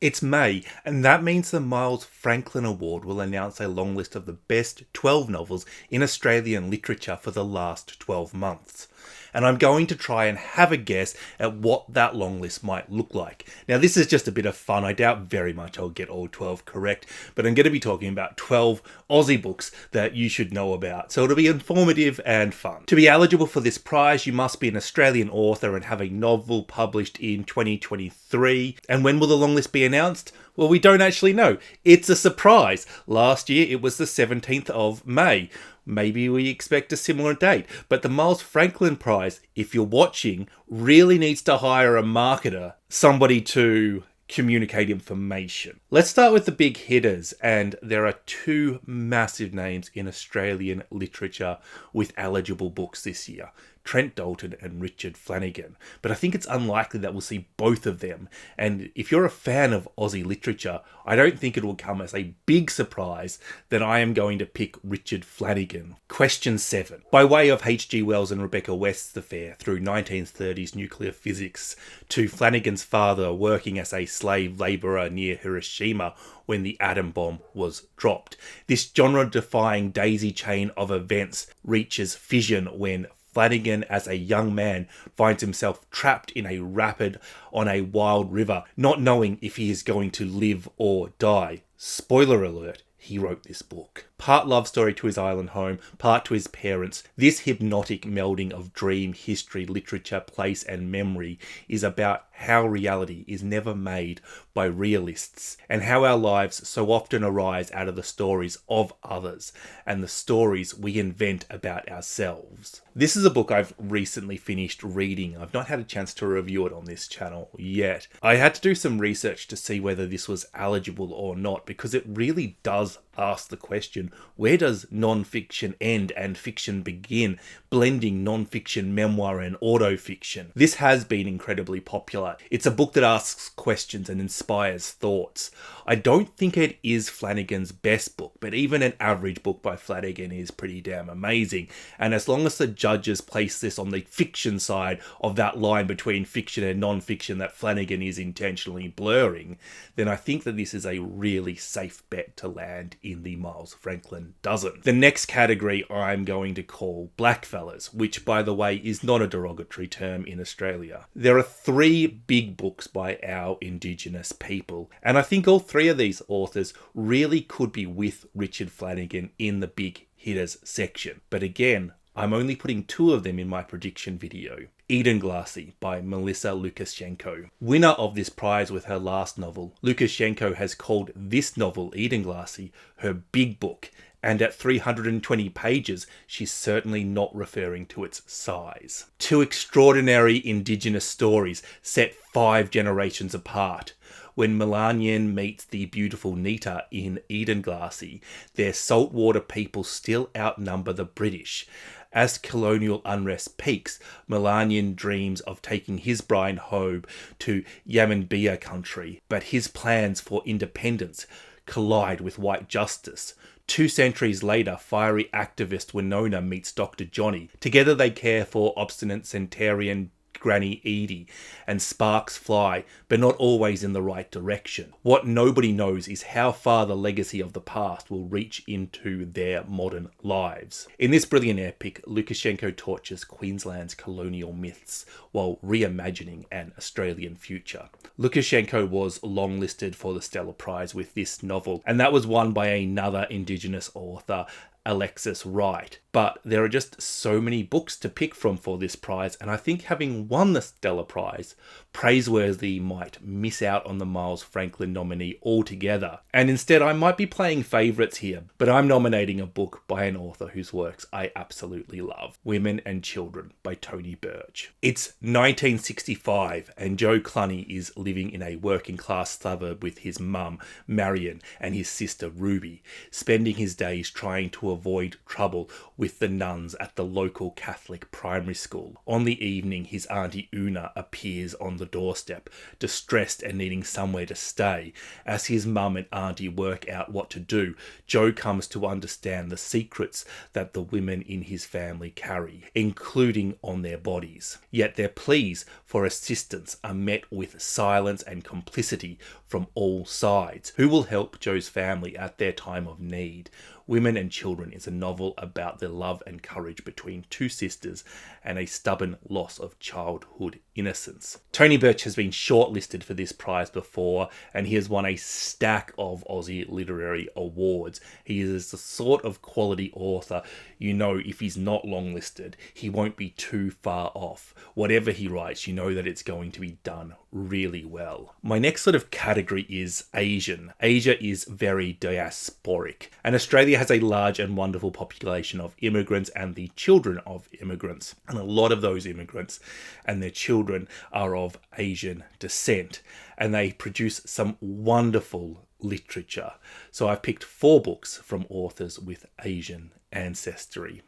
It's May, and that means the Miles Franklin Award will announce a long list of the best 12 novels in Australian literature for the last 12 months. And I'm going to try and have a guess at what that long list might look like. Now, this is just a bit of fun. I doubt very much I'll get all 12 correct, but I'm going to be talking about 12 Aussie books that you should know about. So it'll be informative and fun. To be eligible for this prize, you must be an Australian author and have a novel published in 2023. And when will the long list be announced? Well, we don't actually know. It's a surprise. Last year, it was the 17th of May. Maybe we expect a similar date. But the Miles Franklin Prize, if you're watching, really needs to hire a marketer, somebody to communicate information. Let's start with the big hitters, and there are two massive names in Australian literature with eligible books this year. Trent Dalton and Richard Flanagan. But I think it's unlikely that we'll see both of them. And if you're a fan of Aussie literature, I don't think it will come as a big surprise that I am going to pick Richard Flanagan. Question 7. By way of H.G. Wells and Rebecca West's affair through 1930s nuclear physics to Flanagan's father working as a slave labourer near Hiroshima when the atom bomb was dropped. This genre-defying daisy chain of events reaches fission when Flanagan, as a young man, finds himself trapped in a rapid on a wild river, not knowing if he is going to live or die. Spoiler alert, he wrote this book. Part love story to his island home, part to his parents, this hypnotic melding of dream, history, literature, place and memory is about how reality is never made by realists and how our lives so often arise out of the stories of others and the stories we invent about ourselves. This is a book I've recently finished reading. I've not had a chance to review it on this channel yet. I had to do some research to see whether this was eligible or not because it really does ask the question, where does non-fiction end and fiction begin, blending non-fiction, memoir and auto-fiction? This has been incredibly popular. It's a book that asks questions and inspires thoughts. I don't think it is Flanagan's best book, but even an average book by Flanagan is pretty damn amazing. And as long as the judges place this on the fiction side of that line between fiction and non-fiction that Flanagan is intentionally blurring, then I think that this is a really safe bet to land in the Miles Franklin dozen. The next category I'm going to call blackfellas, which by the way is not a derogatory term in Australia. There are 3 big books by our Indigenous people, and I think all 3 of these authors really could be with Richard Flanagan in the big hitters section. But again, I'm only putting 2 of them in my prediction video. Eden Glassy by Melissa Lukashenko. Winner of this prize with her last novel, Lukashenko has called this novel, Eden Glassy, her big book, and at 320 pages, she's certainly not referring to its size. 2 extraordinary Indigenous stories set 5 generations apart. When Melanien meets the beautiful Nita in Eden Glassy, their saltwater people still outnumber the British. As colonial unrest peaks, Melanien dreams of taking his bride home to Yamambia country, but his plans for independence collide with white justice. 2 centuries later, fiery activist Winona meets Dr. Johnny. Together they care for obstinate centenarian Granny Edie, and sparks fly, but not always in the right direction. What nobody knows is how far the legacy of the past will reach into their modern lives. In this brilliant epic, Lukashenko tortures Queensland's colonial myths while reimagining an Australian future. Lukashenko was longlisted for the Stella Prize with this novel, and that was won by another Indigenous author, Alexis Wright. But there are just so many books to pick from for this prize, and I think having won the Stella Prize, Praiseworthy might miss out on the Miles Franklin nominee altogether. And instead I might be playing favourites here, but I'm nominating a book by an author whose works I absolutely love. Women and Children by Tony Birch. It's 1965 and Joe Cluny is living in a working class suburb with his mum, Marion, and his sister, Ruby, spending his days trying to avoid trouble with the nuns at the local Catholic primary school. On the evening, his auntie Una appears on the doorstep, distressed and needing somewhere to stay. As his mum and auntie work out what to do, Joe comes to understand the secrets that the women in his family carry, including on their bodies. Yet their pleas for assistance are met with silence and complicity from all sides. Who will help Joe's family at their time of need? Women and Children is a novel about the love and courage between two sisters and a stubborn loss of childhood innocence. Tony Birch has been shortlisted for this prize before, and he has won a stack of Aussie literary awards. He is the sort of quality author, you know, if he's not longlisted, he won't be too far off. Whatever he writes, you know that it's going to be done really well. My next sort of category is Asian. Asia is very diasporic, and Australia has a large and wonderful population of immigrants and the children of immigrants. And a lot of those immigrants and their children are of Asian descent, and they produce some wonderful literature. So I've picked 4 books from authors with Asian ancestry.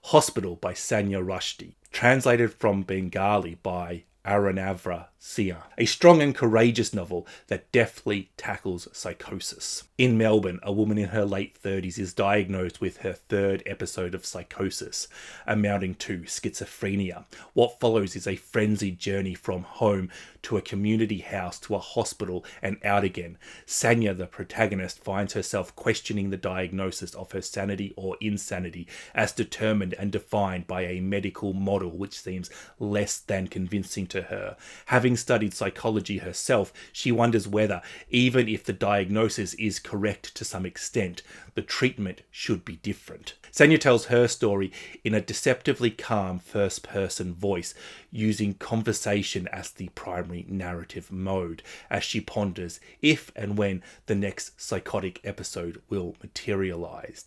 Hospital by Sanya Rushdie, translated from Bengali by Aranavra Sia, a strong and courageous novel that deftly tackles psychosis. In Melbourne, a woman in her late 30s is diagnosed with her 3rd episode of psychosis, amounting to schizophrenia. What follows is a frenzied journey from home to a community house to a hospital and out again. Sanya, the protagonist, finds herself questioning the diagnosis of her sanity or insanity as determined and defined by a medical model which seems less than convincing to her. Having studied psychology herself, she wonders whether, even if the diagnosis is correct to some extent, the treatment should be different. Sanya tells her story in a deceptively calm first-person voice, using conversation as the primary narrative mode, as she ponders if and when the next psychotic episode will materialise.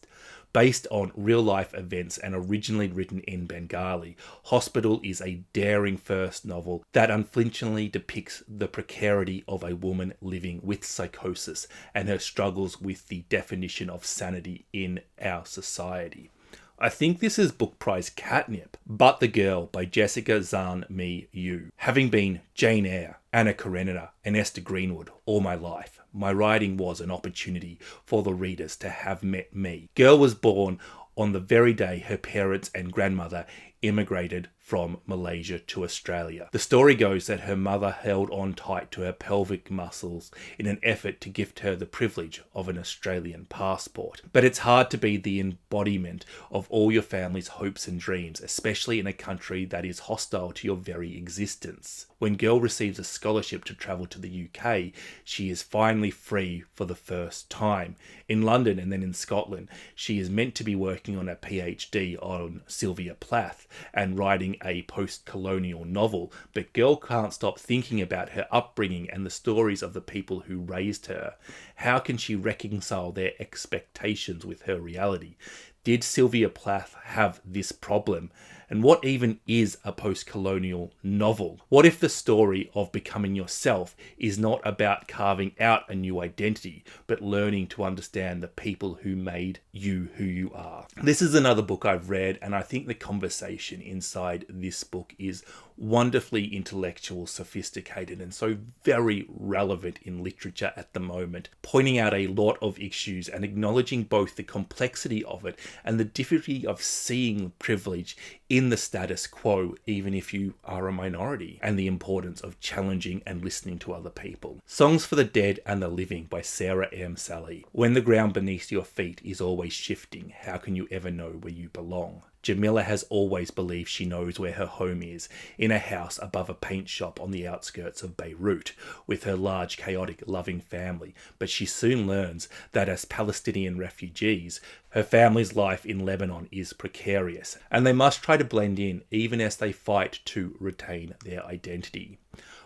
Based on real-life events and originally written in Bengali, Hospital is a daring first novel that unflinchingly depicts the precarity of a woman living with psychosis and her struggles with the definition of sanity in our society. I think this is book prize catnip. But the Girl by Jessica Zahn Mi Yu. Having been Jane Eyre, Anna Karenina and Esther Greenwood all my life, my writing was an opportunity for the readers to have met me. Girl was born on the very day her parents and grandmother immigrated from Malaysia to Australia. The story goes that her mother held on tight to her pelvic muscles in an effort to gift her the privilege of an Australian passport. But it's hard to be the embodiment of all your family's hopes and dreams, especially in a country that is hostile to your very existence. When Girl receives a scholarship to travel to the UK, she is finally free for the first time. In London and then in Scotland, she is meant to be working on a PhD on Sylvia Plath and writing a post-colonial novel, but Girl can't stop thinking about her upbringing and the stories of the people who raised her. How can she reconcile their expectations with her reality? Did Sylvia Plath have this problem? And what even is a post-colonial novel? What if the story of becoming yourself is not about carving out a new identity, but learning to understand the people who made you who you are? This is another book I've read, and I think the conversation inside this book is wonderfully intellectual, sophisticated, and so very relevant in literature at the moment, pointing out a lot of issues and acknowledging both the complexity of it and the difficulty of seeing privilege in the status quo, even if you are a minority, and the importance of challenging and listening to other people. Songs for the Dead and the Living by Sarah M. Sally. When the ground beneath your feet is always shifting, how can you ever know where you belong? Jamila has always believed she knows where her home is, in a house above a paint shop on the outskirts of Beirut, with her large, chaotic, loving family, but she soon learns that as Palestinian refugees, her family's life in Lebanon is precarious, and they must try to blend in even as they fight to retain their identity.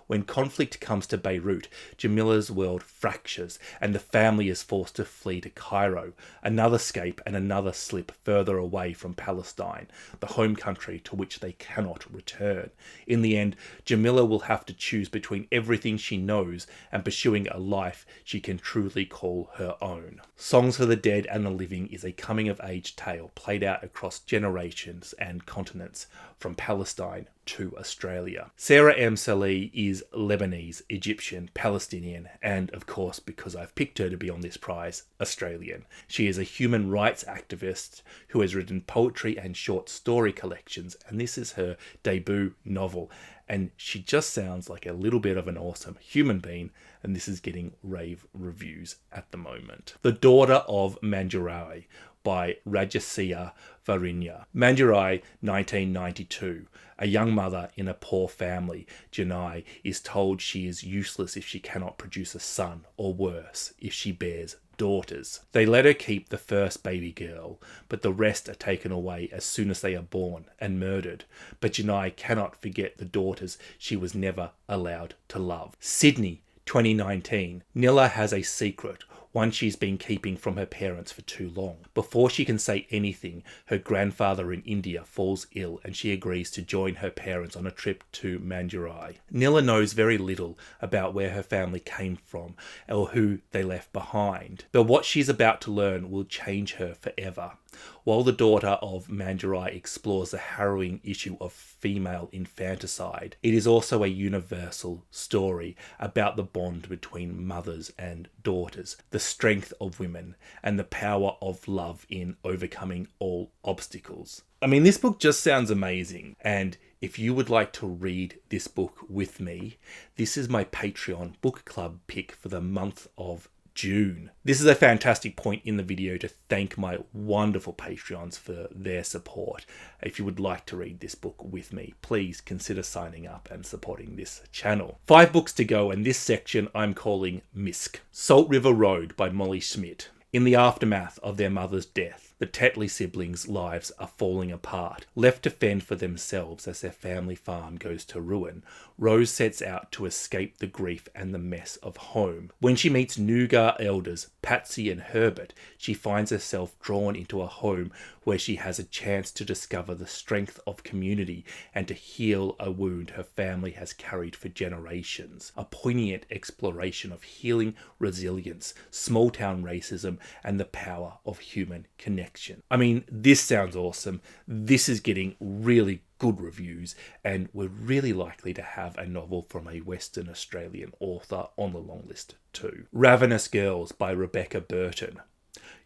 When conflict comes to Beirut, Jamila's world fractures and the family is forced to flee to Cairo, another escape and another slip further away from Palestine, the home country to which they cannot return. In the end, Jamila will have to choose between everything she knows and pursuing a life she can truly call her own. Songs for the Dead and the Living is a coming-of-age tale played out across generations and continents, from Palestine to Australia. Sarah M. Saleh is Lebanese, Egyptian, Palestinian, and of course, because I've picked her to be on this prize, Australian. She is a human rights activist who has written poetry and short story collections, and this is her debut novel. And she just sounds like a little bit of an awesome human being, and this is getting rave reviews at the moment. The Daughter of Manjurai by Rajasiya Varinya. Manjurai, 1992. A young mother in a poor family, Janai, is told she is useless if she cannot produce a son, or worse, if she bears daughters. They let her keep the first baby girl, but the rest are taken away as soon as they are born and murdered. But Janai cannot forget the daughters she was never allowed to love. Sydney, 2019. Nilla has a secret, one she's been keeping from her parents for too long. Before she can say anything, her grandfather in India falls ill and she agrees to join her parents on a trip to Manjurai. Nilla knows very little about where her family came from or who they left behind, but what she's about to learn will change her forever. While The Daughter of Manjurai explores the harrowing issue of female infanticide, it is also a universal story about the bond between mothers and daughters, the strength of women, and the power of love in overcoming all obstacles. I mean, this book just sounds amazing, and if you would like to read this book with me, this is my Patreon book club pick for the month of June. This is a fantastic point in the video to thank my wonderful Patreons for their support. If you would like to read this book with me, please consider signing up and supporting this channel. 5 books to go, and this section I'm calling Misk. Salt River Road by Molly Schmidt. In the aftermath of their mother's death, the Tetley siblings' lives are falling apart. Left to fend for themselves as their family farm goes to ruin, Rose sets out to escape the grief and the mess of home. When she meets Nougat elders Patsy and Herbert, she finds herself drawn into a home where she has a chance to discover the strength of community and to heal a wound her family has carried for generations. A poignant exploration of healing, resilience, small-town racism, and the power of human connection. I mean, this sounds awesome. This is getting really good reviews, and we're really likely to have a novel from a Western Australian author on the long list too. Ravenous Girls by Rebecca Burton.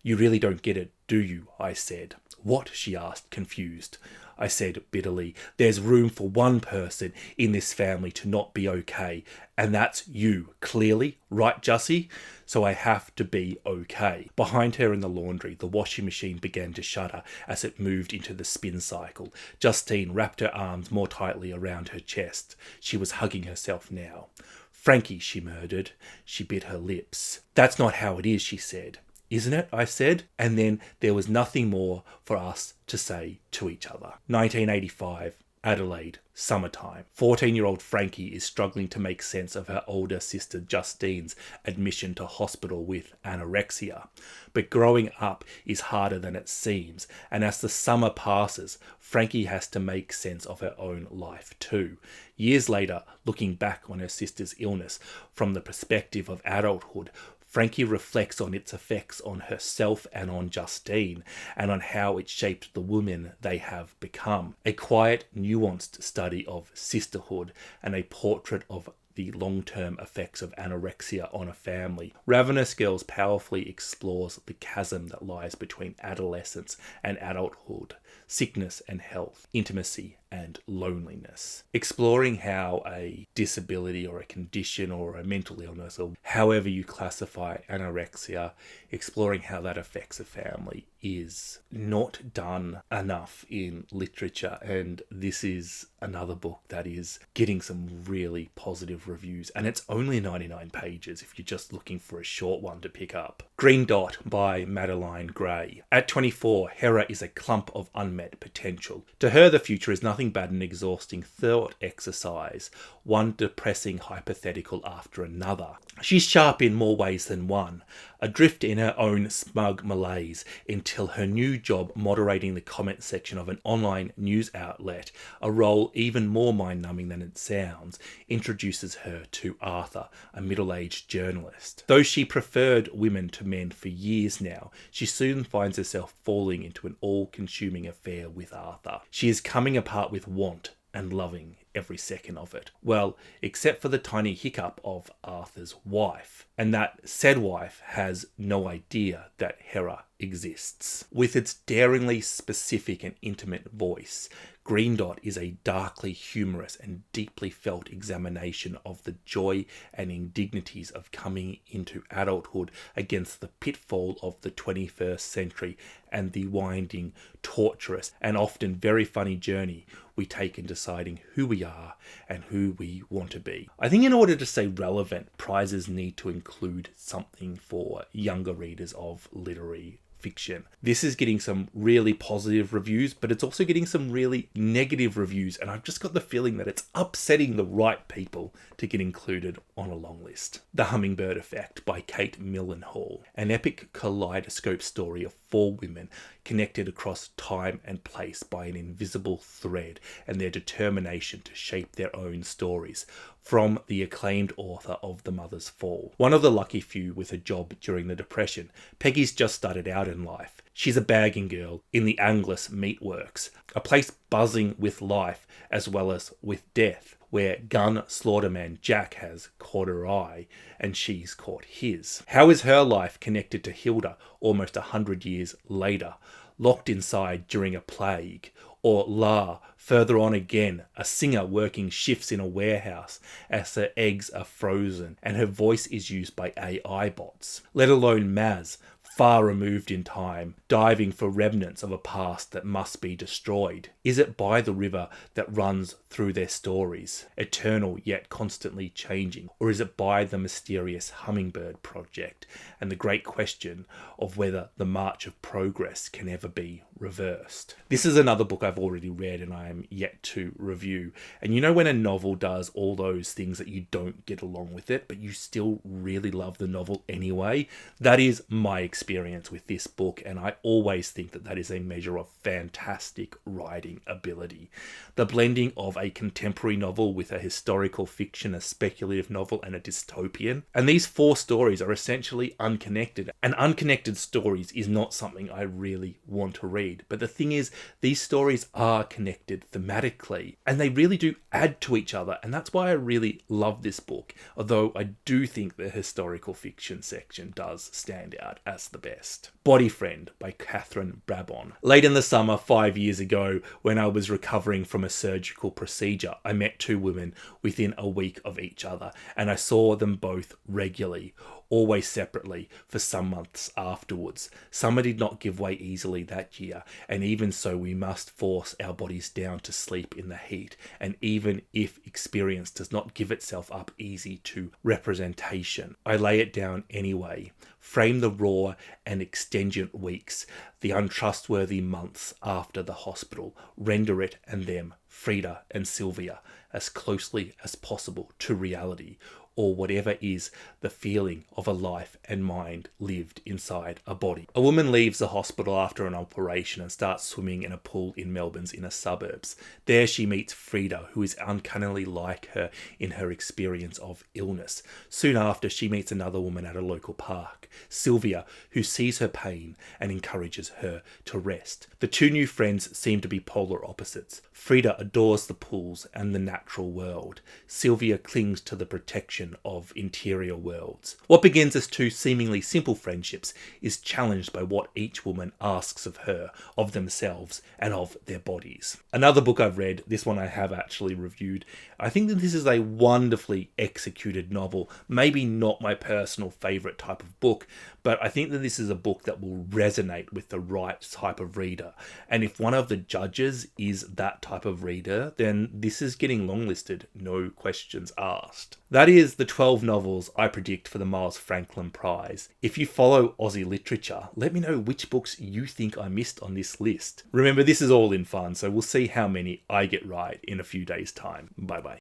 You really don't get it, do you? I said. What? She asked, confused. I said bitterly, there's room for one person in this family to not be okay, and that's you, clearly, right, Jussie? So I have to be okay. Behind her in the laundry, the washing machine began to shudder as it moved into the spin cycle. Justine wrapped her arms more tightly around her chest. She was hugging herself now. Frankie, she murmured. She bit her lips. That's not how it is, she said. Isn't it? I said. And then there was nothing more for us to say to each other. 1985, Adelaide, summertime. 14-year-old Frankie is struggling to make sense of her older sister Justine's admission to hospital with anorexia. But growing up is harder than it seems, and as the summer passes, Frankie has to make sense of her own life too. Years later, looking back on her sister's illness from the perspective of adulthood, Frankie reflects on its effects on herself and on Justine, and on how it shaped the women they have become. A quiet, nuanced study of sisterhood and a portrait of the long-term effects of anorexia on a family. Ravenous Girls powerfully explores the chasm that lies between adolescence and adulthood, sickness and health, intimacy and loneliness. Exploring how a disability or a condition or a mental illness, or however you classify anorexia, exploring how that affects a family is not done enough in literature, and this is another book that is getting some really positive reviews, and it's only 99 pages if you're just looking for a short one to pick up. Green Dot by Madeline Gray. At 24, Hera is a clump of unmet potential. To her, the future is nothing but an exhausting thought exercise, one depressing hypothetical after another. She's sharp in more ways than one, adrift in her own smug malaise, until her new job moderating the comment section of an online news outlet, a role even more mind-numbing than it sounds, introduces her to Arthur, a middle-aged journalist. Though she preferred women to men for years now, she soon finds herself falling into an all-consuming affair with Arthur. She is coming apart with want and loving every second of it. Well, except for the tiny hiccup of Arthur's wife. And that said wife has no idea that Hera exists. With its daringly specific and intimate voice, Green Dot is a darkly humorous and deeply felt examination of the joy and indignities of coming into adulthood against the pitfall of the 21st century and the winding, torturous, and often very funny journey we take in deciding who we are and who we want to be. I think in order to stay relevant, prizes need to include something for younger readers of literary fiction. This is getting some really positive reviews, but it's also getting some really negative reviews, and I've just got the feeling that it's upsetting the right people to get included on a long list. The Hummingbird Effect by Kate Millenhall, an epic kaleidoscope story of 4 women connected across time and place by an invisible thread and their determination to shape their own stories, from the acclaimed author of The Mother's Fall. One of the lucky few with a job during the Depression, Peggy's just started out in life. She's a bagging girl in the Anglers Meat Works, a place buzzing with life as well as with death, where gun slaughterman Jack has caught her eye and she's caught his. How is her life connected to Hilda almost 100 years later, locked inside during a plague? Or La, further on again, a singer working shifts in a warehouse as her eggs are frozen and her voice is used by AI bots. Let alone Maz, far removed in time, diving for remnants of a past that must be destroyed. Is it by the river that runs through their stories, eternal yet constantly changing? Or is it by the mysterious Hummingbird Project and the great question of whether the march of progress can ever be reversed? This is another book I've already read and I am yet to review. And you know when a novel does all those things that you don't get along with it, but you still really love the novel anyway? That is my experience with this book, and I always think that that is a measure of fantastic writing ability. The blending of a contemporary novel with a historical fiction, a speculative novel, and a dystopian. And these 4 stories are essentially unconnected. And unconnected stories is not something I really want to read. But the thing is, these stories are connected thematically, and they really do add to each other. And that's why I really love this book, although I do think the historical fiction section does stand out as the best. Body Friend by Catherine Brabon. Late in the summer 5 years ago, when I was recovering from a surgical procedure, I met 2 women within a week of each other, and I saw them both regularly, always separately, for some months afterwards. Summer did not give way easily that year, and even so we must force our bodies down to sleep in the heat, and even if experience does not give itself up easy to representation, I lay it down anyway. Frame the raw and extenuant weeks, the untrustworthy months after the hospital, render it and them, Frida and Sylvia, as closely as possible to reality, or whatever is the feeling of a life and mind lived inside a body. A woman leaves the hospital after an operation and starts swimming in a pool in Melbourne's inner suburbs. There she meets Frida, who is uncannily like her in her experience of illness. Soon after, she meets another woman at a local park, Sylvia, who sees her pain and encourages her to rest. The 2 new friends seem to be polar opposites. Frida adores the pools and the natural world. Sylvia clings to the protection of interior worlds. What begins as 2 seemingly simple friendships is challenged by what each woman asks of her, of themselves, and of their bodies. Another book I've read, this one I have actually reviewed. I think that this is a wonderfully executed novel. Maybe not my personal favourite type of book, but I think that this is a book that will resonate with the right type of reader. And if one of the judges is that type of reader, then this is getting longlisted, no questions asked. That is the 12 novels I predict for the Miles Franklin Prize. If you follow Aussie literature, let me know which books you think I missed on this list. Remember, this is all in fun, so we'll see how many I get right in a few days' time. Bye bye.